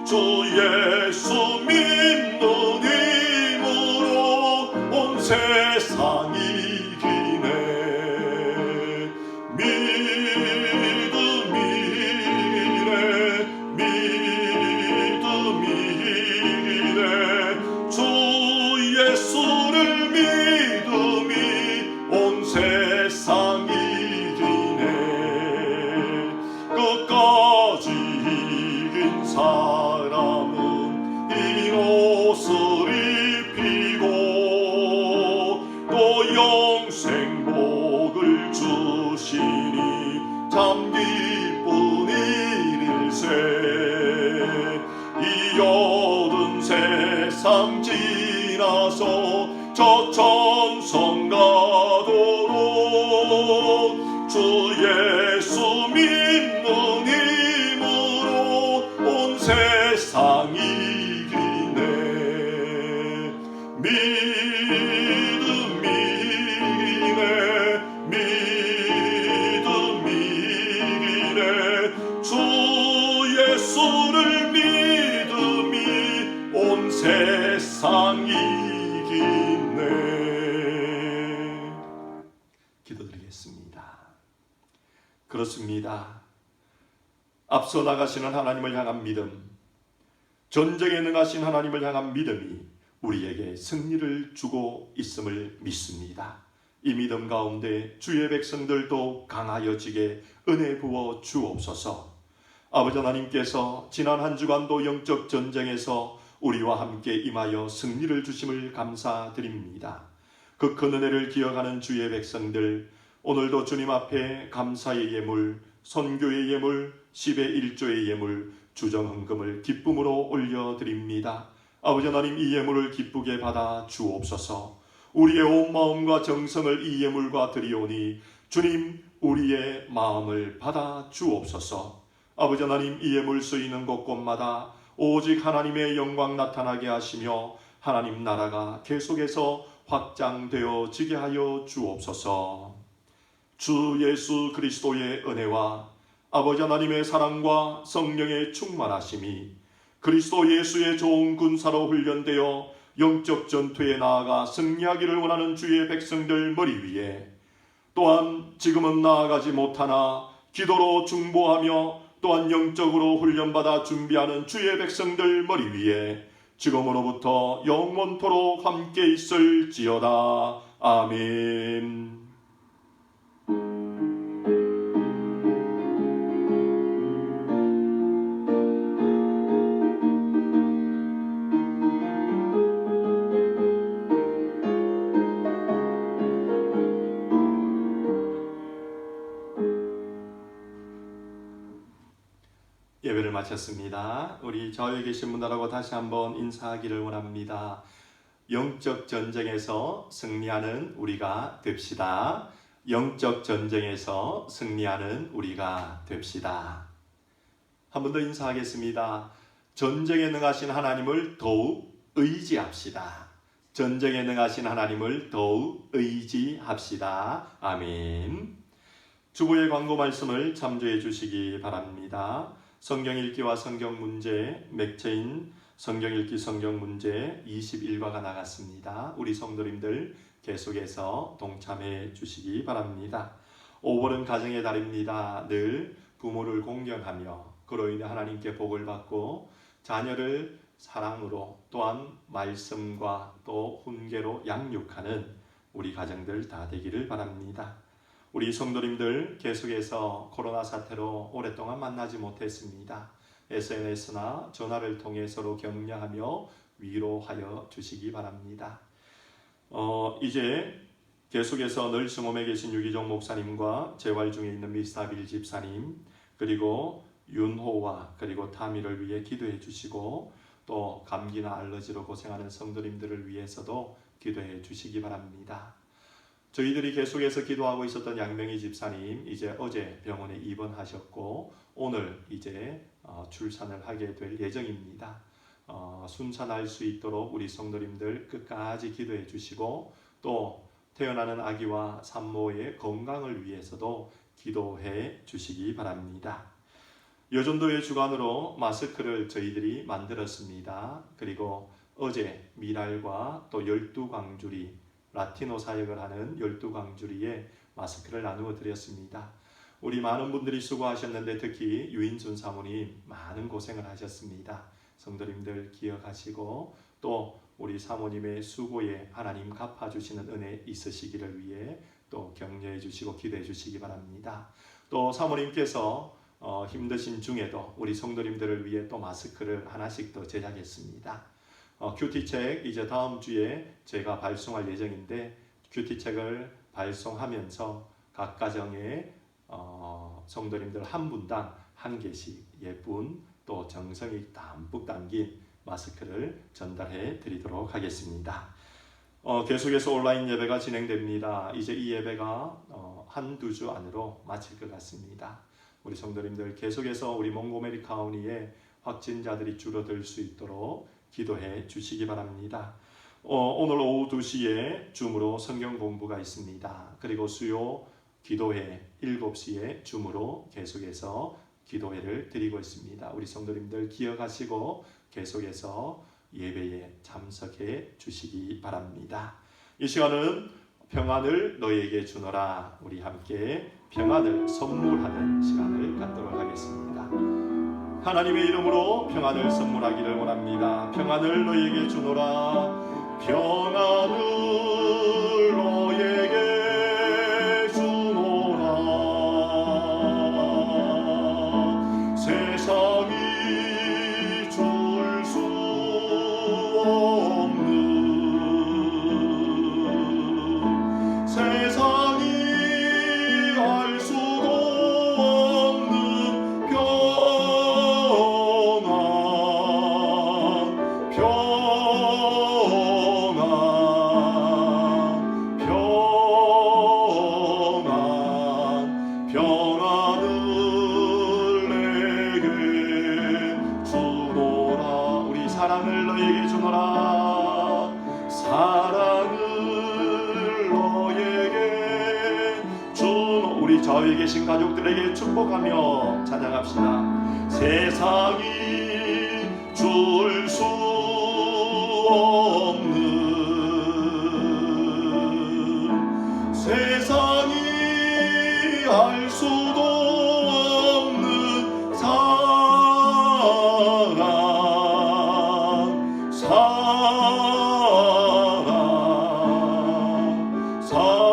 주 예수 믿는 힘으로 온 세상 이기네. 참 기쁜 일일세. 이 어두운 세상 지나서 저 천성 가도록 주 예수 믿는 힘으로 온 세상 이기네. 믿음이네 믿음이네. 주 예수를 믿음이 온 세상 이기네. 기도드리겠습니다. 그렇습니다. 앞서 나가시는 하나님을 향한 믿음, 전쟁에 능하신 하나님을 향한 믿음이 우리에게 승리를 주고 있음을 믿습니다. 이 믿음 가운데 주의 백성들도 강하여지게 은혜 부어 주옵소서. 아버지 하나님께서 지난 한 주간도 영적 전쟁에서 우리와 함께 임하여 승리를 주심을 감사드립니다. 그 큰 은혜를 기억하는 주의 백성들, 오늘도 주님 앞에 감사의 예물, 선교의 예물, 10의 1조의 예물, 주정헌금을 기쁨으로 올려드립니다. 아버지 하나님, 이 예물을 기쁘게 받아 주옵소서. 우리의 온 마음과 정성을 이 예물과 드리오니 주님, 우리의 마음을 받아 주옵소서. 아버지 하나님, 이 예물 쓰이는 곳곳마다 오직 하나님의 영광 나타나게 하시며 하나님 나라가 계속해서 확장되어지게 하여 주옵소서. 주 예수 그리스도의 은혜와 아버지 하나님의 사랑과 성령의 충만하심이 그리스도 예수의 좋은 군사로 훈련되어 영적 전투에 나아가 승리하기를 원하는 주의 백성들 머리 위에, 또한 지금은 나아가지 못하나 기도로 중보하며 또한 영적으로 훈련받아 준비하는 주의 백성들 머리 위에 지금으로부터 영원토록 함께 있을지어다. 아멘. 예배를 마쳤습니다. 우리 좌우에 계신 분들하고 다시 한번 인사하기를 원합니다. 영적 전쟁에서 승리하는 우리가 됩시다. 영적 전쟁에서 승리하는 우리가 됩시다. 한 번 더 인사하겠습니다. 전쟁에 능하신 하나님을 더욱 의지합시다. 전쟁에 능하신 하나님을 더욱 의지합시다. 아멘. 주보의 광고 말씀을 참조해 주시기 바랍니다. 성경 읽기와 성경 문제, 맥체인 성경 읽기 성경 문제 21과가 나갔습니다. 우리 성도님들 계속해서 동참해 주시기 바랍니다. 5월은 가정의 달입니다. 늘 부모를 공경하며 그로 인해 하나님께 복을 받고 자녀를 사랑으로 또한 말씀과 또 훈계로 양육하는 우리 가정들 다 되기를 바랍니다. 우리 성도님들 계속해서 코로나 사태로 오랫동안 만나지 못했습니다. SNS나 전화를 통해 서로 격려하며 위로하여 주시기 바랍니다. 이제 계속해서 늘 성홈에 계신 유기종 목사님과 재활 중에 있는 미스타빌 집사님, 그리고 윤호와 그리고 타미를 위해 기도해 주시고, 또 감기나 알러지로 고생하는 성도님들을 위해서도 기도해 주시기 바랍니다. 저희들이 계속해서 기도하고 있었던 양명희 집사님, 이제 어제 병원에 입원하셨고 오늘 이제 출산을 하게 될 예정입니다. 순산할 수 있도록 우리 성도님들 끝까지 기도해 주시고, 또 태어나는 아기와 산모의 건강을 위해서도 기도해 주시기 바랍니다. 여전도의 주관으로 마스크를 저희들이 만들었습니다. 그리고 어제 미랄과 또 12광주리 라티노 사역을 하는 12광주리에 마스크를 나누어 드렸습니다. 우리 많은 분들이 수고하셨는데 특히 유인순 사모님 많은 고생을 하셨습니다. 성도님들 기억하시고 또 우리 사모님의 수고에 하나님 갚아주시는 은혜 있으시기를 위해 또 격려해 주시고 기도해 주시기 바랍니다. 또 사모님께서 힘드신 중에도 우리 성도님들을 위해 또 마스크를 하나씩 더 제작했습니다. 큐티책 이제 다음 주에 제가 발송할 예정인데 큐티책을 발송하면서 각 가정에 성도님들 한 분당 한 개씩 예쁜 또 정성이 담뿍 담긴 마스크를 전달해 드리도록 하겠습니다. 계속해서 온라인 예배가 진행됩니다. 이제 이 예배가 한두 주 안으로 마칠 것 같습니다. 우리 성도님들 계속해서 우리 몽고메리 카운티에 확진자들이 줄어들 수 있도록 기도해 주시기 바랍니다. 오늘 오후 2시에 줌으로 성경 공부가 있습니다. 그리고 수요 기도회 7시에 줌으로 계속해서 기도회를 드리고 있습니다. 우리 성도님들 기억하시고 계속해서 예배에 참석해 주시기 바랍니다. 이 시간은 평안을 너희에게 주노라. 우리 함께 평안을 선물하는 시간을 갖도록 하겠습니다. 하나님의 이름으로 평안을 선물하기를 원합니다. 평안을 너희에게 주노라. 평안을 너희에게 주노라. 세상이 줄 수 없는, 세상이 알 수도 없는 평안, 평안을 내게 주노라. 우리 사랑을 너에게 주노라. 사랑을 너에게 주노. 우리 저에 계신 가족들에게 축복하며 찬양합시다. 세상이 줄 수 없는, 세상이 알 수도 없는 사랑, 사랑, 사랑,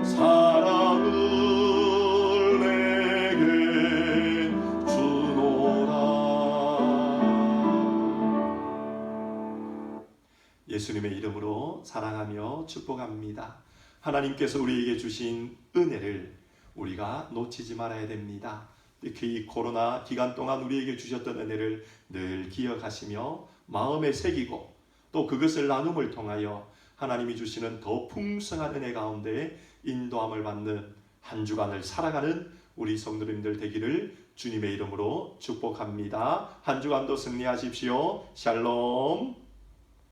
사랑을 내게 주노라. 예수님의 이름으로 사랑하며 축복합니다. 하나님께서 우리에게 주신 은혜를 우리가 놓치지 말아야 됩니다. 특히 코로나 기간 동안 우리에게 주셨던 은혜를 늘 기억하시며 마음에 새기고 또 그것을 나눔을 통하여 하나님이 주시는 더 풍성한 은혜 가운데 인도함을 받는 한 주간을 살아가는 우리 성도님들 되기를 주님의 이름으로 축복합니다. 한 주간도 승리하십시오. 샬롬.